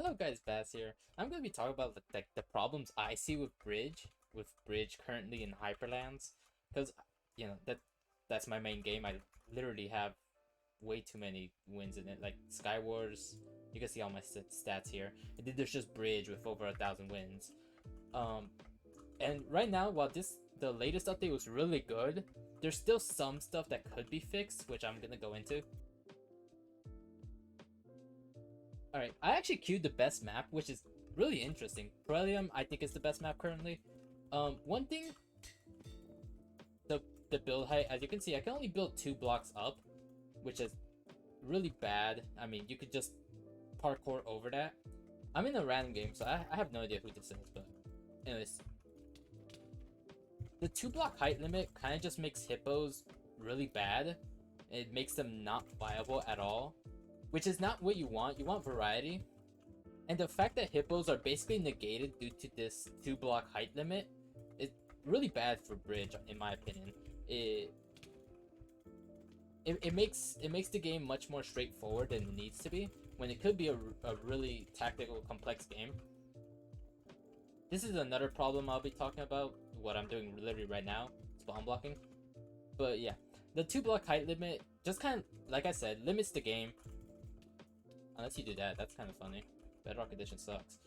Hello guys, Bass here. I'm gonna be talking about the problems I see with Bridge currently in Hyperlands, because that's my main game. I literally have way too many wins in it. Like Skywars, you can see all my stats here. And then there's just Bridge with over 1,000 wins. And right now, while the latest update was really good, there's still some stuff that could be fixed, which I'm gonna go into. Alright, I actually queued the best map, which is really interesting. Hyperlands, I think, is the best map currently. One thing, the build height, as you can see, I can only build 2 blocks up, which is really bad. I mean, you could just parkour over that. I'm in a random game, so I have no idea who this is, but anyways. The 2 block height limit kind of just makes hippos really bad. It makes them not viable at all, which is not what you want. You want variety. And the fact that hippos are basically negated due to this 2 block height limit is really bad for Bridge, in my opinion. It makes the game much more straightforward than it needs to be, when it could be a really tactical, complex game. This is another problem I'll be talking about, what I'm doing literally right now, spawn blocking. But yeah, the 2 block height limit just kind of, like I said, limits the game. Unless you do that, that's kind of funny. Bedrock Edition sucks.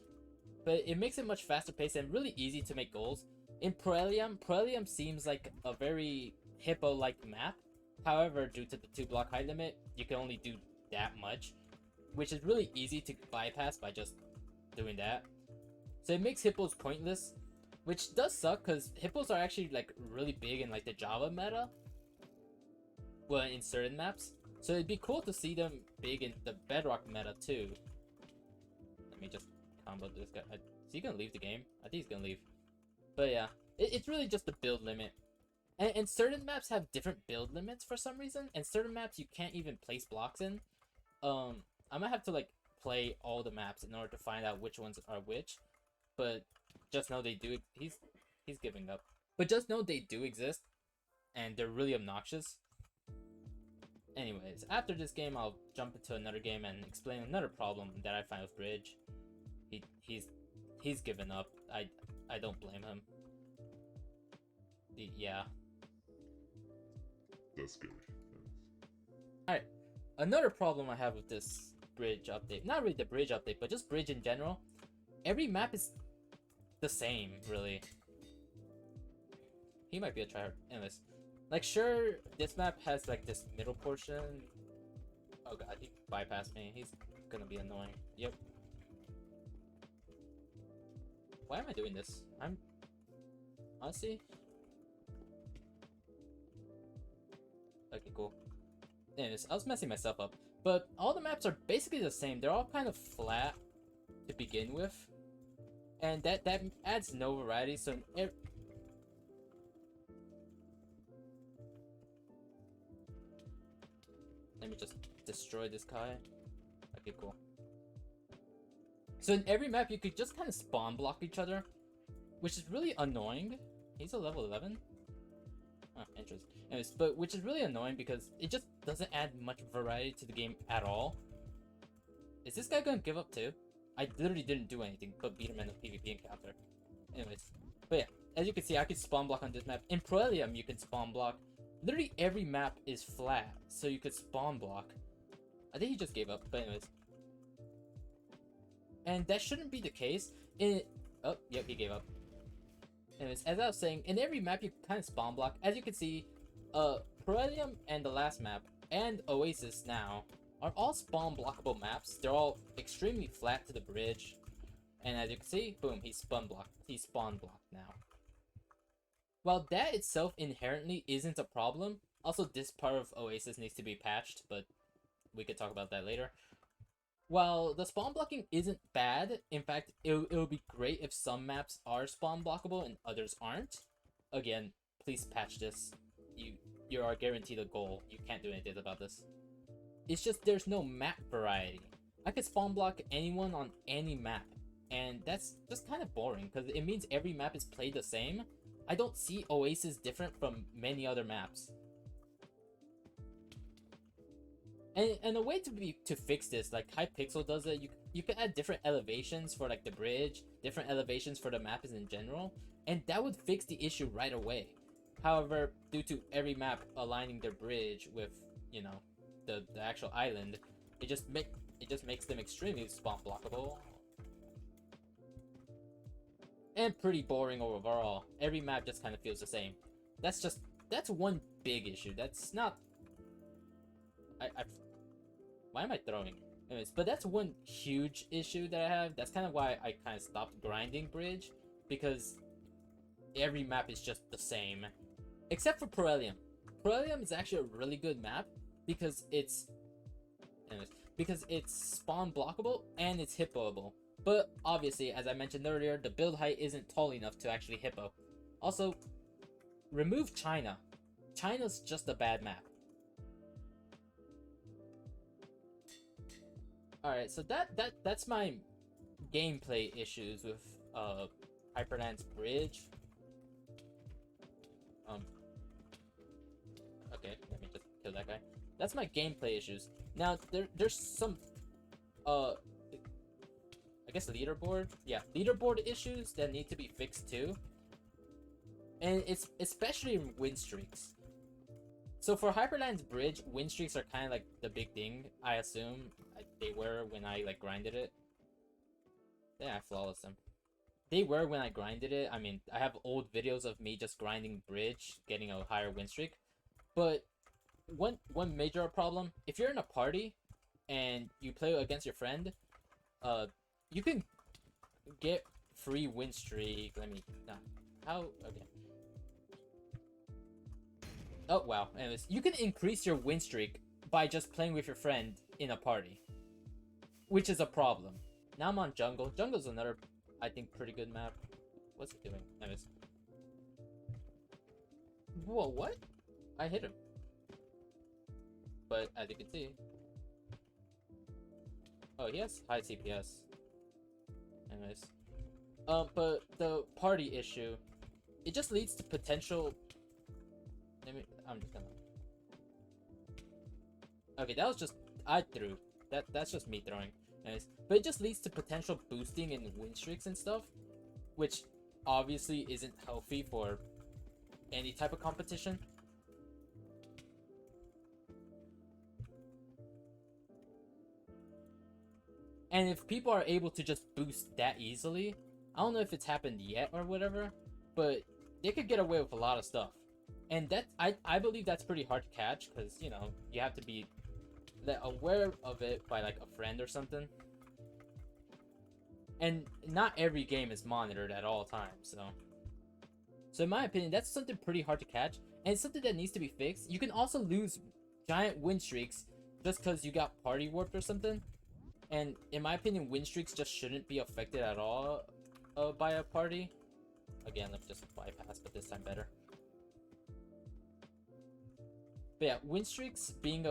But it makes it much faster paced and really easy to make goals. In Hyperlands seems like a very hippo-like map. However, due to the 2 block height limit, you can only do that much, which is really easy to bypass by just doing that. So it makes hippos pointless, which does suck because hippos are actually like really big in like the Java meta. Well, in certain maps. So it'd be cool to see them big in the Bedrock meta too. Let me just combo this guy. Is he gonna leave the game? I think he's gonna leave. But yeah, it's really just the build limit. And certain maps have different build limits for some reason. And certain maps you can't even place blocks in. I might have to like play all the maps in order to find out which ones are which. But just know they do. He's giving up. But just know they do exist, and they're really obnoxious. Anyways, after this game, I'll jump into another game and explain another problem that I find with Bridge. He's given up. I don't blame him. Yeah. That's good. Alright, another problem I have with this Bridge update, not really the Bridge update, but just Bridge in general. Every map is the same, really. He might be a tryhard. Anyways. Like, sure, this map has, like, this middle portion. Oh god, he bypassed me. He's gonna be annoying. Yep. Why am I doing this? Honestly? Okay, cool. Anyways, I was messing myself up. But all the maps are basically the same. They're all kind of flat to begin with. And that adds no variety, so... Let me just destroy this guy. Okay, cool. So in every map, you could just kind of spawn block each other, which is really annoying. He's a level 11? Oh, interesting. Anyways, but which is really annoying because it just doesn't add much variety to the game at all. Is this guy gonna give up too? I literally didn't do anything but beat him in a PvP encounter. Anyways, but yeah, as you can see, I could spawn block on this map. In Hyperlands, you can spawn block. Literally every map is flat, so you could spawn block. I think he just gave up, but anyways. And that shouldn't be the case. Oh, yep, he gave up. Anyways, as I was saying, in every map you kind of spawn block. As you can see, Hyperlands and the last map, and Oasis now, are all spawn blockable maps. They're all extremely flat to the bridge. And as you can see, boom, he's spawn blocked now. While that itself inherently isn't a problem, also this part of Oasis needs to be patched, but we could talk about that later. While the spawn blocking isn't bad, in fact, it would be great if some maps are spawn blockable and others aren't. Again, please patch this. You are guaranteed a goal. You can't do anything about this. It's just there's no map variety. I could spawn block anyone on any map, and that's just kind of boring because it means every map is played the same. I don't see Oasis different from many other maps. And a way to fix this, like Hypixel does it, you could add different elevations for like the bridge, different elevations for the maps in general, and that would fix the issue right away. However, due to every map aligning their bridge with, you know, the actual island, it just makes them extremely spawn blockable and pretty boring overall. Every map just kind of feels the same. That's one big issue. That's not. Why am I throwing? Anyways, but that's one huge issue that I have. That's kind of why I kind of stopped grinding bridge, because every map is just the same, except for Perelium. Perelium is actually a really good map because it's spawn blockable and it's hippoable. But obviously, as I mentioned earlier, the build height isn't tall enough to actually hippo. Also, remove China. China's just a bad map. Alright, so that's my gameplay issues with Hyperlands Bridge. Okay, let me just kill that guy. That's my gameplay issues. Now there's some I guess leaderboard leaderboard issues that need to be fixed too. And it's especially in win streaks. So for Hyperlands Bridge, win streaks are kind of like the big thing, I assume. They were when I like grinded it. Yeah, I flawless them. They were when I grinded it. I mean, I have old videos of me just grinding bridge, getting a higher win streak. But one major problem, if you're in a party and you play against your friend, you can get free win streak. Okay. Oh wow. Anyways, you can increase your win streak by just playing with your friend in a party, which is a problem. Now I'm on jungle. Jungle's another, I think, pretty good map. What's it doing? Anyways. Whoa, what? I hit him. But as you can see, oh, he has high CPS. Anyways, but the party issue, it just leads to potential. I'm just gonna. Okay, that was just I threw. That's just me throwing. Anyways, but it just leads to potential boosting in win streaks and stuff, which obviously isn't healthy for any type of competition. And if people are able to just boost that easily, I don't know if it's happened yet or whatever, but they could get away with a lot of stuff. And that I believe that's pretty hard to catch, because, you know, you have to be aware of it by like a friend or something. And not every game is monitored at all times, so in my opinion, that's something pretty hard to catch, and it's something that needs to be fixed. You can also lose giant win streaks just because you got party warped or something. And in my opinion, win streaks just shouldn't be affected at all by a party. Again, let's just bypass, but this time better. But yeah, win streaks being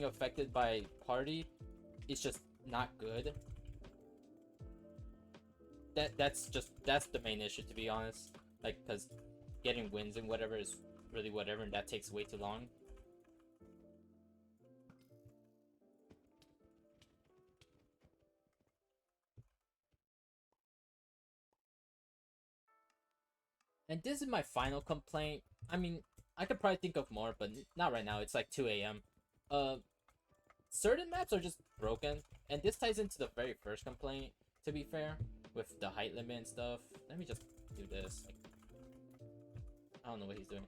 affected by party is just not good. That's the main issue, to be honest. Like, because getting wins and whatever is really whatever, and that takes way too long. And this is my final complaint. I mean, I could probably think of more, but not right now. It's like 2 a.m. Certain maps are just broken, and this ties into the very first complaint, to be fair, with the height limit and stuff. Let me just do this. Like, I don't know what he's doing.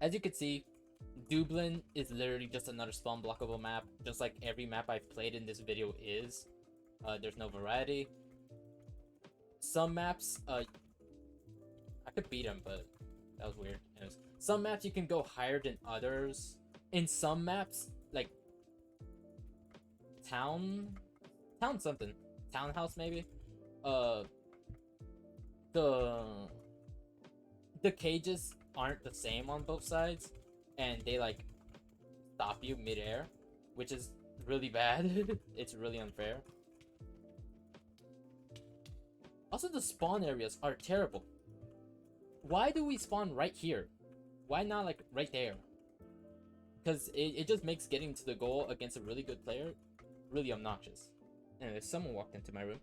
As you can see, Dublin is literally just another spawn blockable map, just like every map I've played in this video is. There's no variety. Some maps, I could beat him, but that was weird. Anyways, some maps you can go higher than others. In some maps, like townhouse maybe. The cages aren't the same on both sides, and they like stop you midair, which is really bad. It's really unfair. Also, the spawn areas are terrible. Why do we spawn right here? Why not like right there? Because it just makes getting to the goal against a really good player really obnoxious. Anyway, someone walked into my room.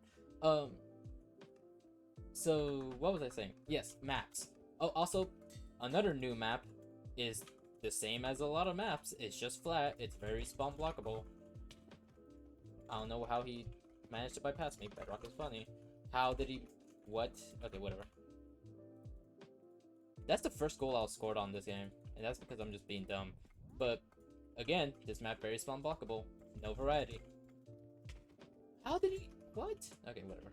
So what was I saying? Yes, maps. Oh, also, another new map is the same as a lot of maps. It's just flat. It's very spawn blockable. I don't know how he managed to bypass me. Bedrock is funny. How did he... What? Okay, whatever. That's the first goal I scored on this game, and that's because I'm just being dumb. But, again, this map very spawn blockable. No variety. How did he... What? Okay, whatever.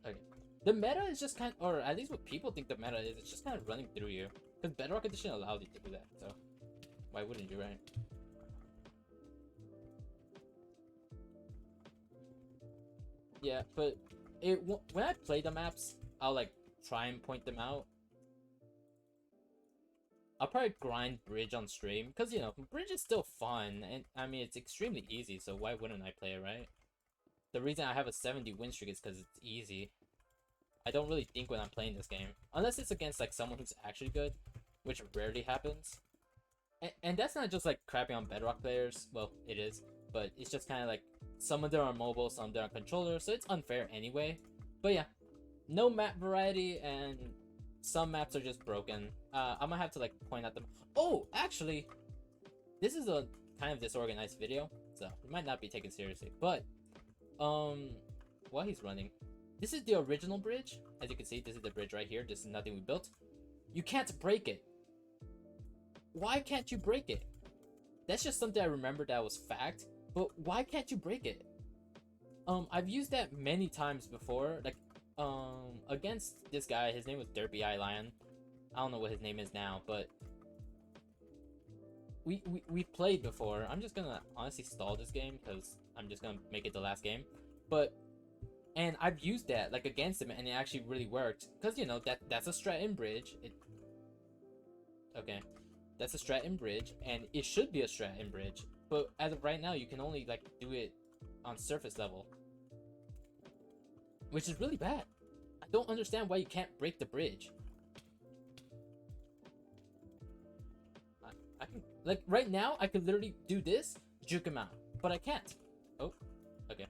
Okay. The meta is just kind of... Or at least what people think the meta is, it's just kind of running through you. Because Bedrock Edition allows you to do that, so... Why wouldn't you, right? Yeah, but when I play the maps, I'll like try and point them out. I'll probably grind Bridge on stream, because, you know, Bridge is still fun, and I mean, it's extremely easy, so why wouldn't I play it, right? The reason I have a 70 win streak is because it's easy. I don't really think when I'm playing this game, unless it's against like someone who's actually good, which rarely happens. And that's not just like crapping on Bedrock players, well, it is, but it's just kind of like some of them are mobile, some of them are controller, so it's unfair anyway. But yeah, no map variety, and some maps are just broken. I'm gonna have to like point out them. Oh, actually, this is a kind of disorganized video, so it might not be taken seriously. But while he's running, this is the original bridge. As you can see, this is the bridge right here. This is nothing we built. You can't break it. Why can't you break it? That's just something I remember that was fact. But why can't you break it? I've used that many times before, like, against this guy. His name was Derpy Eye Lion. I don't know what his name is now, but we played before. I'm just gonna honestly stall this game, because I'm just gonna make it the last game. And I've used that, like, against him, and it actually really worked. Because, you know, that's a strat in bridge. Okay. That's a strat in bridge, and it should be a strat in bridge. But as of right now, you can only like do it on surface level, which is really bad. I don't understand why you can't break the bridge. I can, like, right now, I could literally do this, juke him out, but I can't. Oh, okay.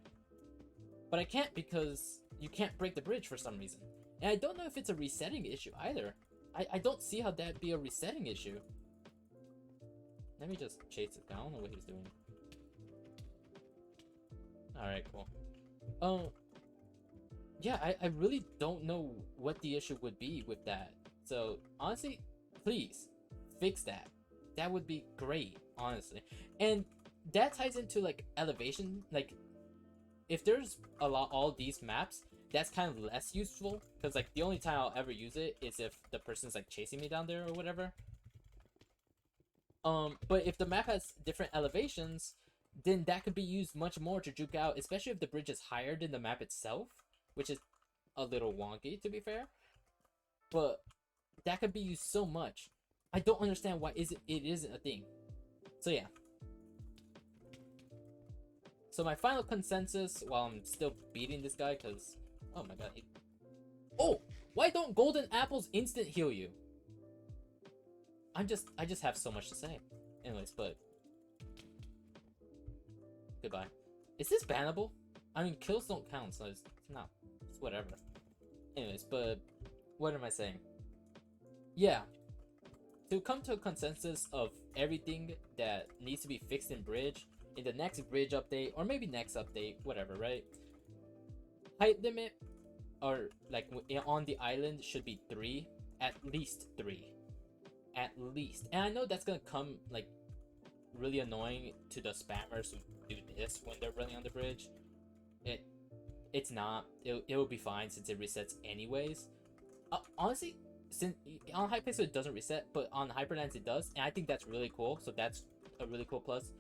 But I can't because you can't break the bridge for some reason, and I don't know if it's a resetting issue either. I don't see how that'd be a resetting issue. Let me just chase this guy. I don't know what he's doing. Alright, cool. Yeah, I really don't know what the issue would be with that. So, honestly, please, fix that. That would be great, honestly. And that ties into, like, elevation. Like, if there's all these maps, that's kind of less useful. Because, like, the only time I'll ever use it is if the person's, like, chasing me down there or whatever. But if the map has different elevations, then that could be used much more to juke out, especially if the bridge is higher than the map itself, which is a little wonky, to be fair. But that could be used so much. I don't understand why it isn't a thing. So yeah. So my final consensus, while I'm still beating this guy, because... Oh my god. Oh! Why don't golden apples instant heal you? I just have so much to say. Anyways, but... Goodbye. Is this bannable? I mean, kills don't count, so it's not... It's whatever. Anyways, but... What am I saying? Yeah. To come to a consensus of everything that needs to be fixed in Bridge, in the next Bridge update, or maybe next update, whatever, right? Height limit, or like on the island, should be 3. At least 3. At least. And I know that's gonna come, like, really annoying to the spammers who do this when they're running on the bridge. It's not. It will be fine since it resets anyways. Honestly, since on Hypixel it doesn't reset, but on Hyperlands it does, and I think that's really cool. So that's a really cool plus.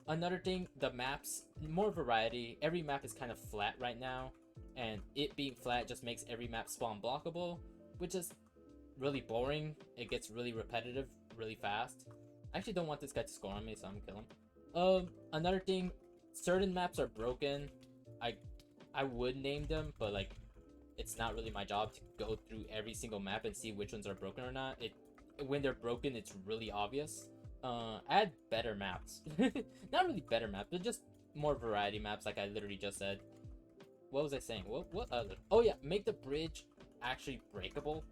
Another thing, the maps, more variety. Every map is kind of flat right now, and it being flat just makes every map spawn blockable, which is really boring. It gets really repetitive really fast. I actually don't want this guy to score on me, so I'm gonna kill him. Another thing, certain maps are broken. I would name them, but like, it's not really my job to go through every single map and see which ones are broken or not. When they're broken, it's really obvious. Add better maps. Not really better maps, but just more variety maps, like I literally just said. What was I saying? What other? Oh yeah, make the bridge actually breakable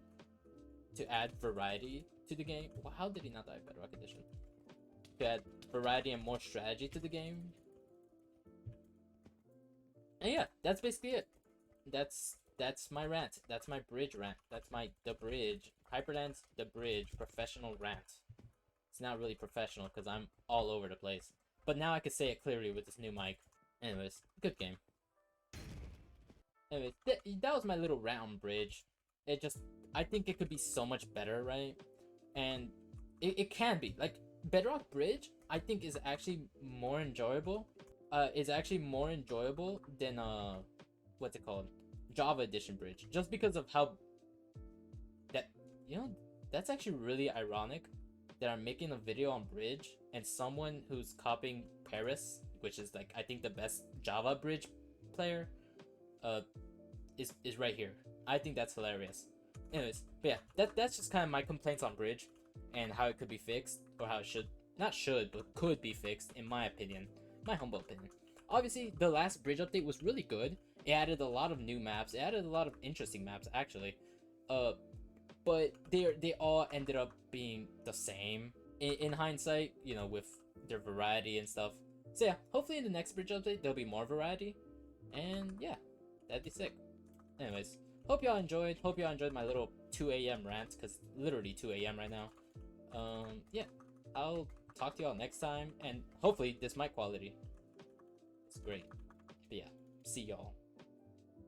to add variety to the game. Well, how did he not die? Bedrock Edition. To add variety and more strategy to the game. And yeah, that's basically it. That's my rant. That's my bridge rant. That's my The Bridge. Hyperlands The Bridge professional rant. It's not really professional because I'm all over the place. But now I can say it clearly with this new mic. Anyways, good game. Anyways, that was my little rant on Bridge. It just, I think it could be so much better, right? And it can be. Like, Bedrock Bridge, I think is actually more enjoyable. Is actually more enjoyable than, what's it called? Java Edition Bridge. Just because of how, that, you know, that's actually really ironic that I'm making a video on Bridge and someone who's copying Paris, which is like I think the best Java Bridge player, is right here. I think that's hilarious. Anyways, but yeah, that's just kind of my complaints on Bridge and how it could be fixed, or how it should, but could be fixed in my opinion, my humble opinion. Obviously, the last Bridge update was really good. It added a lot of new maps. It added a lot of interesting maps actually. But they all ended up being the same in hindsight, you know, with their variety and stuff. So yeah, hopefully in the next Bridge update there'll be more variety, and yeah, that'd be sick. Anyways, hope y'all enjoyed. Hope y'all enjoyed my little 2 a.m. rant, because literally 2 a.m. right now. Yeah, I'll talk to y'all next time, and hopefully this mic quality is great. But yeah, see y'all.